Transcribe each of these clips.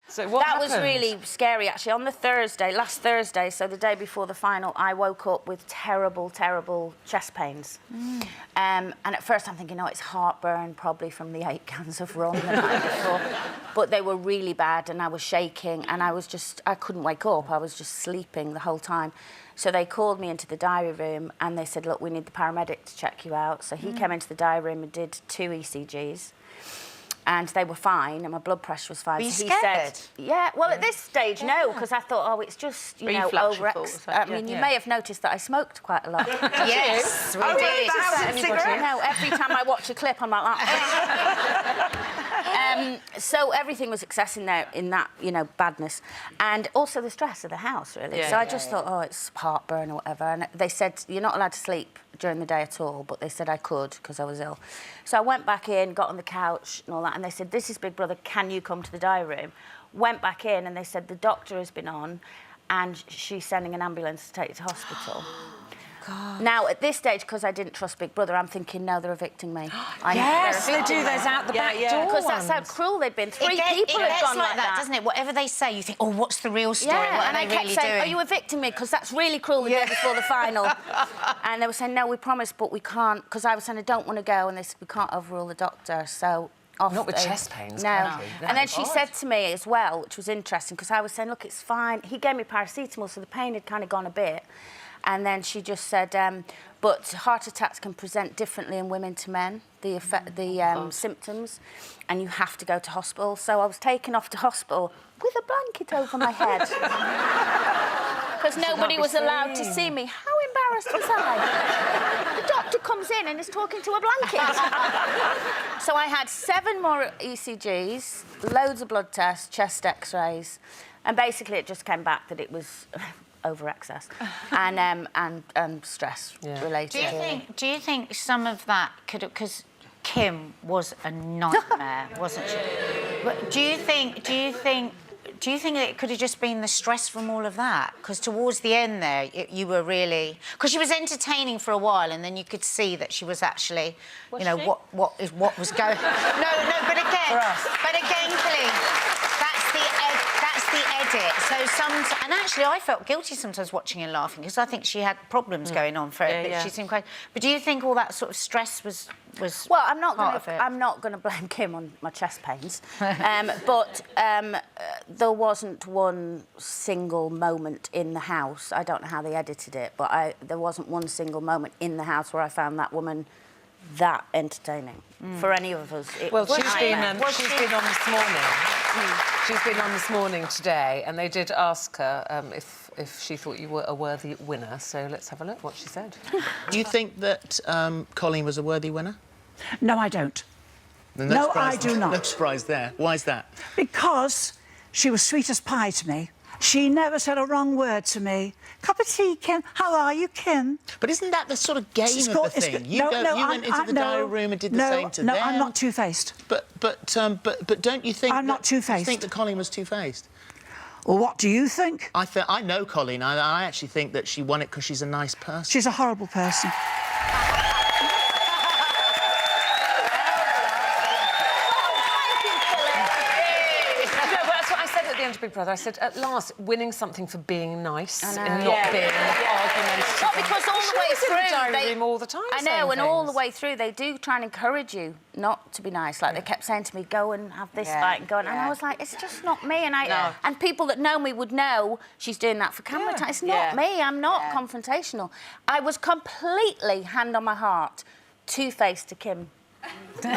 So what happened? was really scary, actually. On the Thursday, last Thursday, so the day before the final, I woke up with terrible, terrible chest pains. And at first I'm thinking, oh, it's heartburn, probably from the 8 cans of rum the night before. But they were really bad, and I was shaking, and I couldn't wake up. I was just sleeping the whole time. So they called me into the diary room, and they said, look, we need the paramedic to check you out. So he came into the diary room and did 2 ECGs. And they were fine, and my blood pressure was fine. Were you so he scared? said, yeah, well, at this stage, no, because I thought, oh, it's just, you know, I mean, you may have noticed that I smoked quite a lot. Yes, we did. No, every time I watch a clip, I'm like that. So everything was excess in there, in that, you know, badness. And also the stress of the house, really. So I just thought, oh, it's heartburn or whatever. And they said, you're not allowed to sleep during the day at all, but they said I could because I was ill. So I went back in, got on the couch and all that, and they said, this is Big Brother, can you come to the diary room? Went back in, and they said, the doctor has been on, and she's sending an ambulance to take you to hospital. God. Now, at this stage, because I didn't trust Big Brother, I'm thinking, no, they're evicting me. Yes, they do those out the back door. Because that's how cruel they've been. 3 people have gone like that, doesn't it? Whatever they say, you think, oh, what's the real story? Yeah, what and are I they kept really saying, doing? are you evicting me? Because that's really cruel the day before the final. And they were saying, no, we promise, but we can't. Because I was saying, I don't want to go. And they said, we can't overrule the doctor, so... Not with chest pains, can you? And then she said to me as well, which was interesting, because I was saying, look, it's fine. He gave me paracetamol, so the pain had kind of gone a bit. And then she just said, but heart attacks can present differently in women to men, the symptoms, and you have to go to hospital. So I was taken off to hospital with a blanket over my head. Because nobody was allowed to see me. How embarrassed was I? The doctor comes in and is talking to a blanket. So I had 7 more ECGs, loads of blood tests, chest X-rays, and basically it just came back that it was over excess and stress related. Do you think some of that could have, because Kim was a nightmare, wasn't she? But do you think it could have just been the stress from all of that? Because towards the end there, you were really... Because she was entertaining for a while, and then you could see that she was actually, you know, what was going... No, but again, Colleen, that's the edit. So and actually, I felt guilty sometimes watching her laughing, because I think she had problems going on for it. She seemed quite... But do you think all that sort of stress was well, I'm not going to blame Kim on my chest pains, but there wasn't one single moment in the house. I don't know how they edited it, but there wasn't one single moment in the house where I found that woman that entertaining for any of us. Well, she's been on this morning. She's been on this morning today, and they did ask her if she thought you were a worthy winner. So let's have a look what she said. Do you think that Colleen was a worthy winner? No, I don't. No, I do not. No surprise there. Why is that? Because she was sweet as pie to me. She never said a wrong word to me. Cup of tea, Kim. How are you, Kim? But isn't that the sort of game of the thing? You went into the diary room and did the same to them. No, I'm not two-faced. But don't you think... I'm not two-faced. You think that Colleen was two-faced? Well, what do you think? I know Colleen. I actually think that she won it because she's a nice person. She's a horrible person. Big Brother, I said, at last, winning something for being nice and not being argumentative. Well, because all the way through, they all the time. I know, and all the way through, they do try and encourage you not to be nice. Like they kept saying to me, "Go and have this fight," and go and I was like, "It's just not me." And and people that know me would know she's doing that for camera time. It's not me. I'm not confrontational. I was completely, hand on my heart, two-faced to Kim. You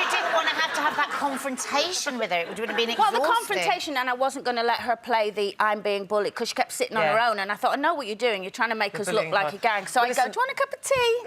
didn't want to have that confrontation with her. It would have been exhausting. Well, the confrontation, and I wasn't going to let her play the I'm being bullied, because she kept sitting on her own, and I thought, I know what you're doing. You're trying to make us look like a gang. So I go, do you want a cup of tea?